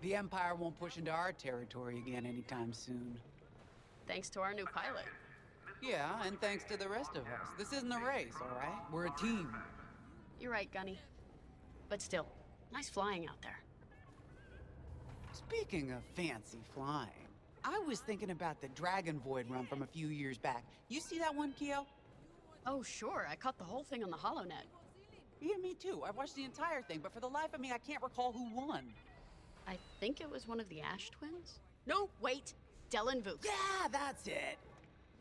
The Empire won't push into our territory again anytime soon. Thanks to our new pilot. Yeah, and thanks to the rest of us. This isn't a race, all right? We're a team. You're right, Gunny. But still, nice flying out there. Speaking of fancy flying, I was thinking about the Dragon Void run from a few years back. You see that one, Kyo? Oh, sure. I caught the whole thing on the HoloNet. Yeah, me too. I watched the entire thing, but for the life of me, I can't recall who won. I think it was one of the Ash twins? No, wait. Dylan Vooks. Yeah, that's it.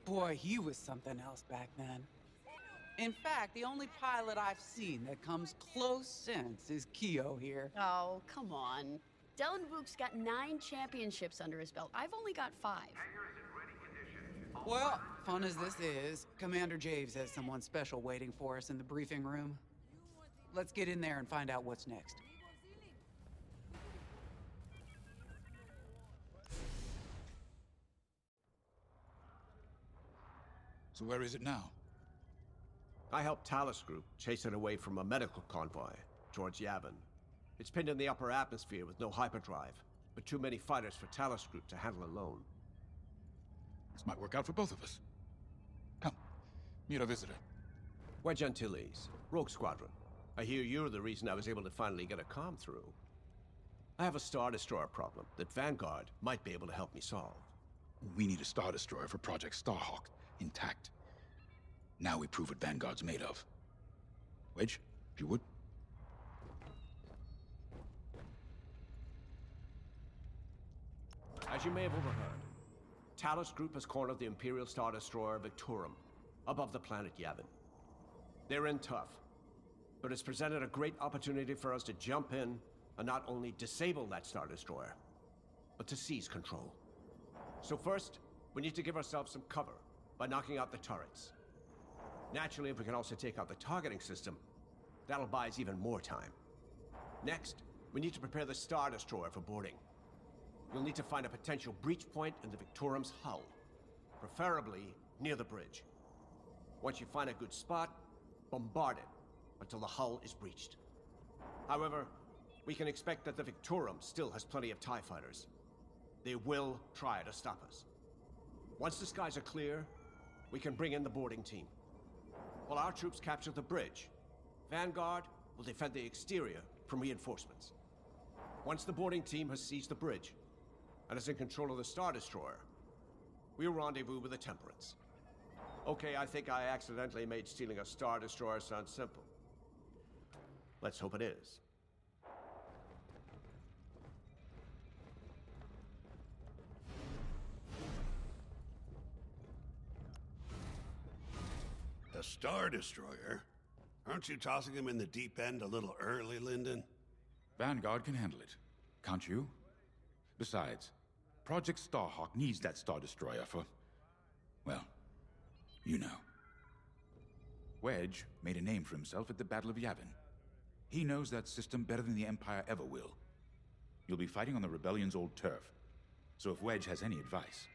Boy, he was something else back then. In fact, the only pilot I've seen that comes close since is Kyo here. Oh, come on. Dylan Vooks got 9 championships under his belt. I've only got 5. Well, fun as this is, Commander Javes has someone special waiting for us in the briefing room. Let's get in there and find out what's next. So where is it now? I helped Talus Group chase it away from a medical convoy towards Yavin. It's pinned in the upper atmosphere with no hyperdrive, but too many fighters for Talus Group to handle alone. This might work out for both of us. Come, meet our visitor. Wedge Antilles, Rogue Squadron. I hear you're the reason I was able to finally get a comm through. I have a Star Destroyer problem that Vanguard might be able to help me solve. We need a Star Destroyer for Project Starhawk, intact. Now we prove what Vanguard's made of. Wedge, if you would. As you may have overheard, Talus Group has cornered the Imperial Star Destroyer Victorum above the planet Yavin. They're in tough, but it's presented a great opportunity for us to jump in and not only disable that Star Destroyer, but to seize control. So first, we need to give ourselves some cover by knocking out the turrets. Naturally, if we can also take out the targeting system, that'll buy us even more time. Next, we need to prepare the Star Destroyer for boarding. You'll need to find a potential breach point in the Victorum's hull, preferably near the bridge. Once you find a good spot, bombard it until the hull is breached. However, we can expect that the Victorum still has plenty of TIE fighters. They will try to stop us. Once the skies are clear, we can bring in the boarding team. While our troops capture the bridge, Vanguard will defend the exterior from reinforcements. Once the boarding team has seized the bridge and is in control of the Star Destroyer, we'll rendezvous with the Temperance. Okay, I think I accidentally made stealing a Star Destroyer sound simple. Let's hope it is. A Star Destroyer? Aren't you tossing him in the deep end a little early, Lyndon? Vanguard can handle it. Can't you? Besides, Project Starhawk needs that Star Destroyer for... well, you know. Wedge made a name for himself at the Battle of Yavin. He knows that system better than the Empire ever will. You'll be fighting on the Rebellion's old turf, so if Wedge has any advice,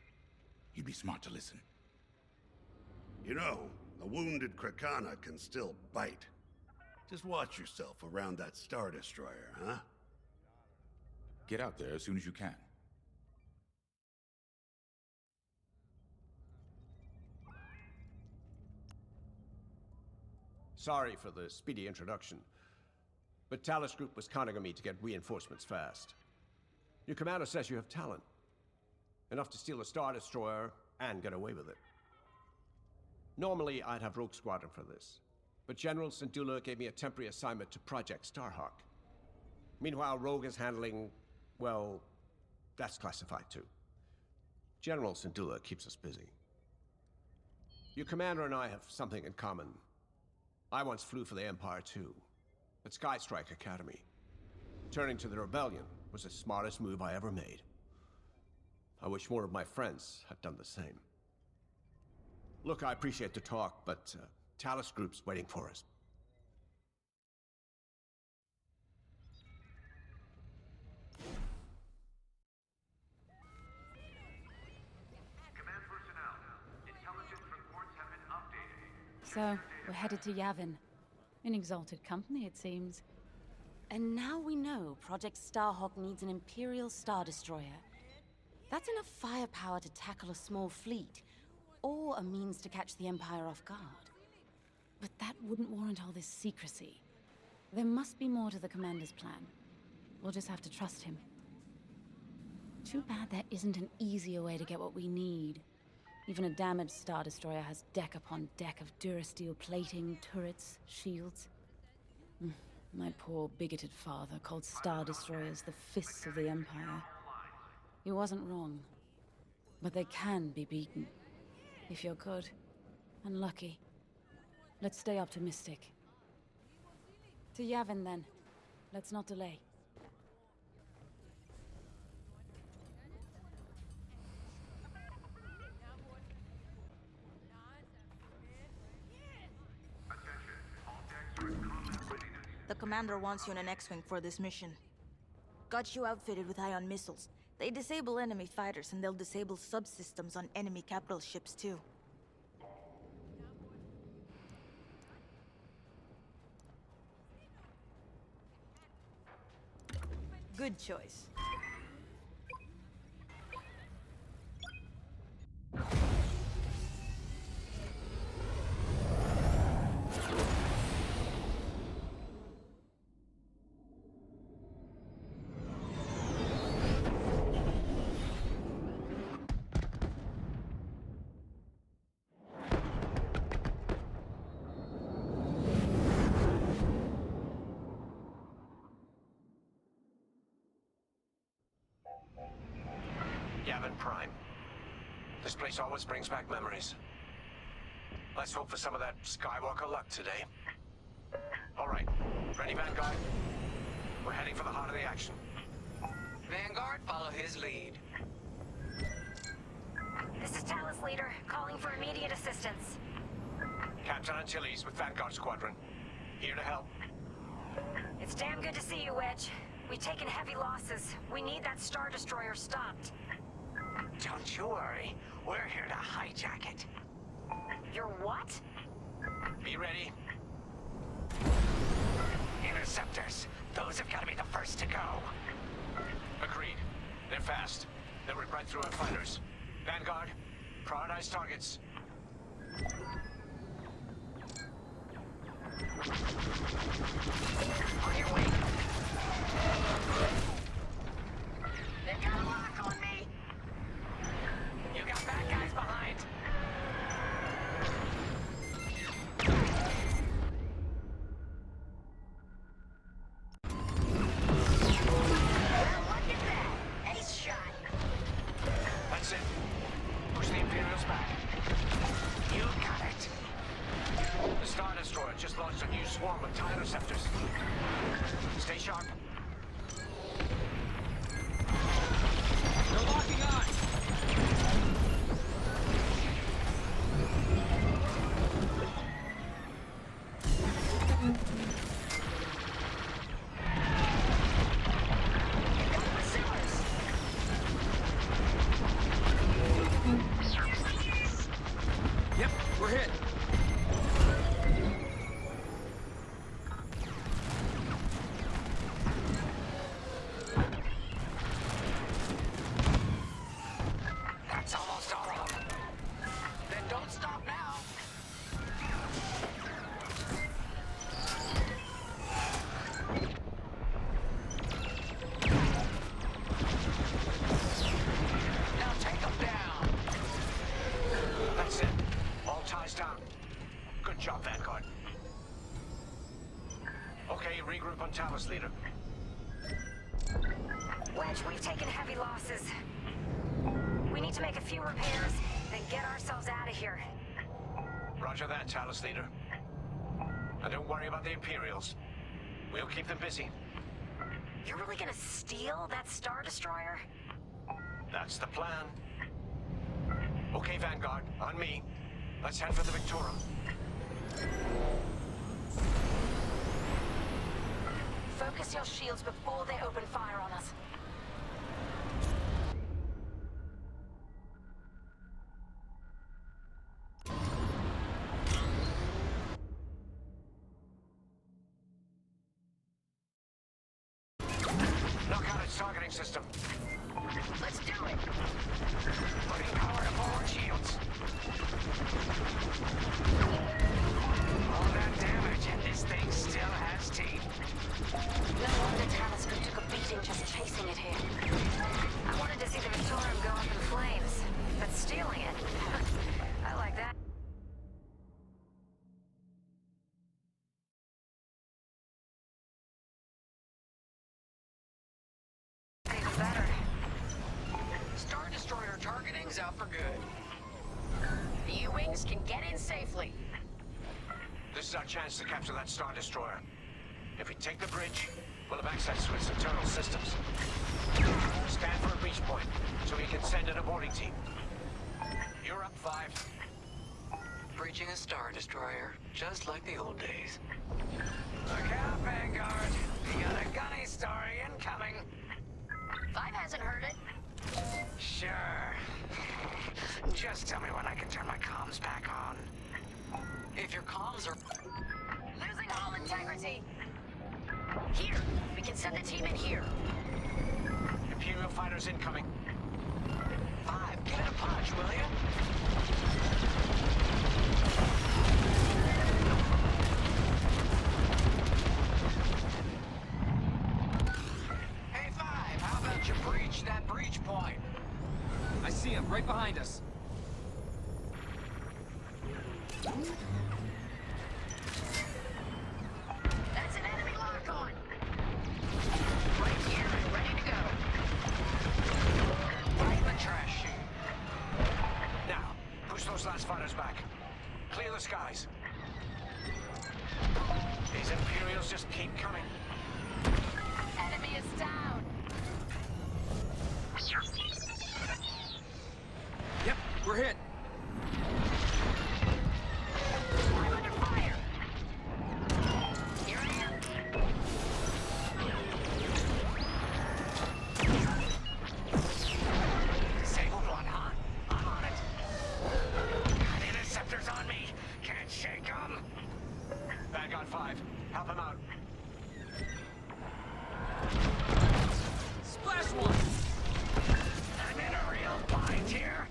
you'd be smart to listen. You know, a wounded Krakana can still bite. Just watch yourself around that Star Destroyer, huh? Get out there as soon as you can. Sorry for the speedy introduction, but Talus Group was counting on me to get reinforcements fast. Your commander says you have talent. Enough to steal a Star Destroyer and get away with it. Normally, I'd have Rogue Squadron for this, but General Syndulla gave me a temporary assignment to Project Starhawk. Meanwhile, Rogue is handling, well, that's classified too. General Syndulla keeps us busy. Your commander and I have something in common. I once flew for the Empire too, at Skystrike Academy. Turning to the Rebellion was the smartest move I ever made. I wish more of my friends had done the same. Look, I appreciate the talk, but Talus Group's waiting for us. Command personnel, intelligence reports have been updated. So, we're headed to Yavin. In exalted company, it seems. And now we know Project Starhawk needs an Imperial Star Destroyer. That's enough firepower to tackle a small fleet, or a means to catch the Empire off guard. But that wouldn't warrant all this secrecy. There must be more to the Commander's plan. We'll just have to trust him. Too bad there isn't an easier way to get what we need. Even a damaged Star Destroyer has deck upon deck of Durasteel plating, turrets, shields. My poor, bigoted father called Star Destroyers the fists of the Empire. He wasn't wrong. But they can be beaten. If you're good and lucky. Let's stay optimistic. To Yavin, then. Let's not delay. The commander wants you in an X-Wing for this mission. Got you outfitted with ion missiles. They disable enemy fighters, and they'll disable subsystems on enemy capital ships, too. Good choice. Yavin Prime. This place always brings back memories. Let's hope for some of that Skywalker luck today. All right, ready, Vanguard? We're heading for the heart of the action. Vanguard, follow his lead. This is Talus Leader, calling for immediate assistance. Captain Antilles with Vanguard Squadron. Here to help. It's damn good to see you, Wedge. We've taken heavy losses. We need that Star Destroyer stopped. Don't you worry. We're here to hijack it. You're what? Be ready. Interceptors. Those have got to be the first to go. Agreed. They're fast. They'll rip right through our fighters. Vanguard, prioritize targets. On your way. They've got a lock on me. You got bad guys behind. Well, look at that. Ace shot. That's it. Push the Imperials back. You got it. The Star Destroyer just launched a new swarm of TIE interceptors. Stay sharp. They're locking on. Yep, we're hit. That's almost all of them. Then don't stop now. Now take them down. That's it. All ties down. Good job, Vanguard. Okay, regroup on Talus, Leader. Wedge, we've taken heavy losses. We need to make a few repairs, then get ourselves out of here. Roger that, Talus, Leader. And don't worry about the Imperials. We'll keep them busy. You're really gonna steal that Star Destroyer? That's the plan. Okay, Vanguard, on me. Let's head for the Victorum. Focus your shields before they open fire on us. system. Let's do it. Putting power to forward shields. All that damage, and this thing still has teeth. No wonder Talisker took a beating just chasing it here. I wanted to see the Victorium go up in flames, but stealing it, I like that. Even better. Star Destroyer targeting's out for good. The U-Wings can get in safely. This is our chance to capture that Star Destroyer. If we take the bridge, we'll have access to its internal systems. Stand for a breach point, so we can send an aborting team. You're up, 5. Breaching a Star Destroyer, just like the old days. Look out, Vanguard. We got a gunny story incoming. 5 hasn't heard it. Sure. Just tell me when I can turn my comms back on. If your comms are... Losing all integrity. Here, we can send a team in here. Imperial fighters incoming. 5, give it a punch, will you? Hey, 5, how about you breach that breach point? I see him right behind us. That's an enemy lock-on. Right here and ready to go. Right in the trash chute. Now, push those last fighters back. Clear the skies. These Imperials just keep coming. Enemy is down. Yep, we're hit. I'm under fire. Here I am. Disabled one, huh? I'm on it. Got interceptors on me. Can't shake them. Vanguard 5, help him out. Splash one! I'm in a real bind here.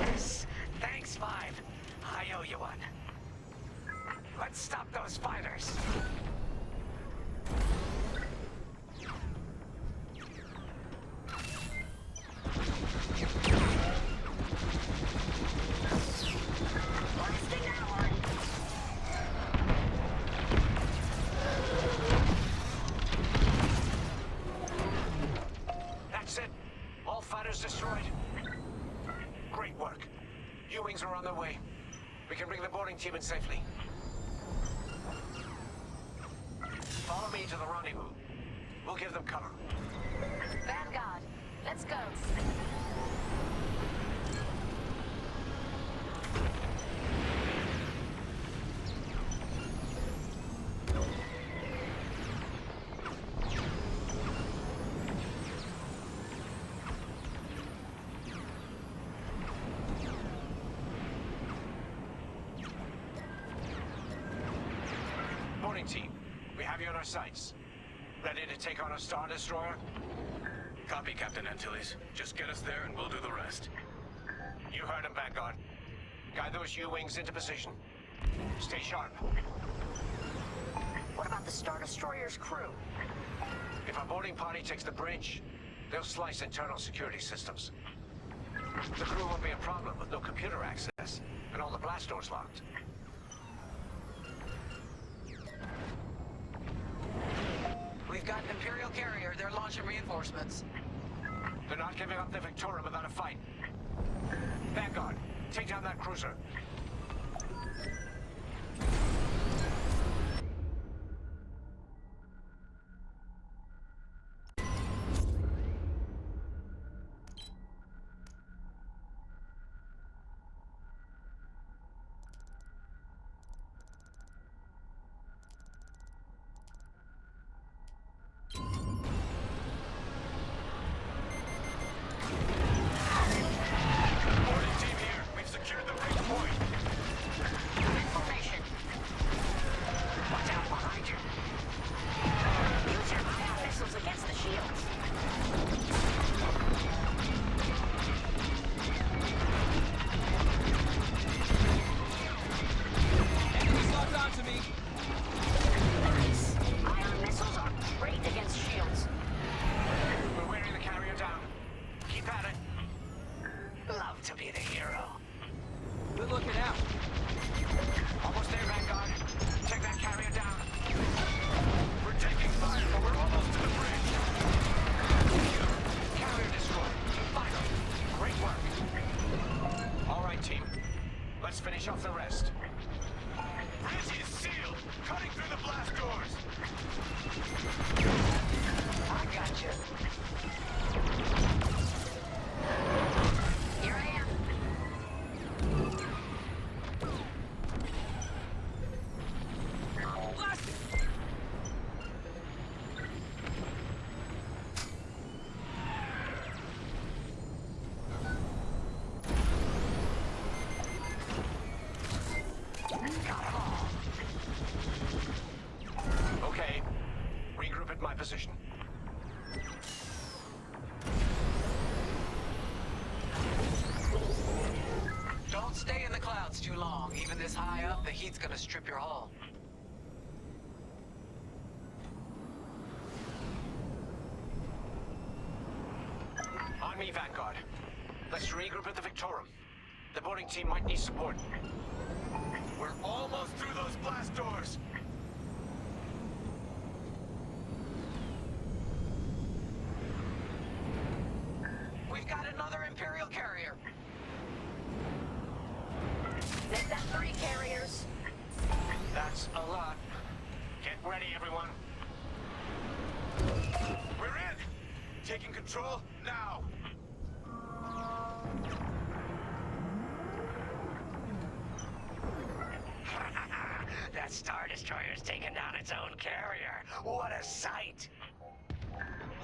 Yes. Thanks, 5. I owe you one. Let's stop those fighters. Blasting that one. That's it. All fighters destroyed. Great work. U-Wings are on their way. We can bring the boarding team in safely. Follow me to the rendezvous. We'll give them cover. Vanguard, let's go. Boarding team, we have you on our sights. Ready to take on a Star Destroyer? Copy, Captain Antilles. Just get us there and we'll do the rest. You heard him, Vanguard. Guide those U-Wings into position. Stay sharp. What about the Star Destroyer's crew? If our boarding party takes the bridge, they'll slice internal security systems. The crew won't be a problem with no computer access and all the blast doors locked. We've got an Imperial carrier. They're launching reinforcements. They're not giving up the Victorium without a fight. Vanguard, take down that cruiser. this high up, the heat's gonna strip your hull. On me, Vanguard. Let's regroup at the Victorum. The boarding team might need support. We're almost through those blast doors. We've got another Imperial carrier. They've got 3 carriers. That's a lot. Get ready, everyone. We're in! Taking control now! That Star Destroyer's taken down its own carrier. What a sight!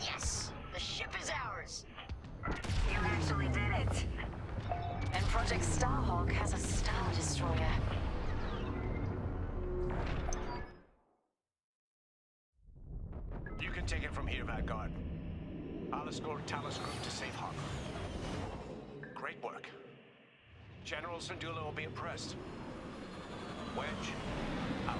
Yes, the ship is ours. You actually did it. And Project Starhawk has a Star Destroyer. You can take it from here, Vanguard. I'll escort Talos Group to safe harbor. Great work. General Syndulla will be impressed. Wedge, out.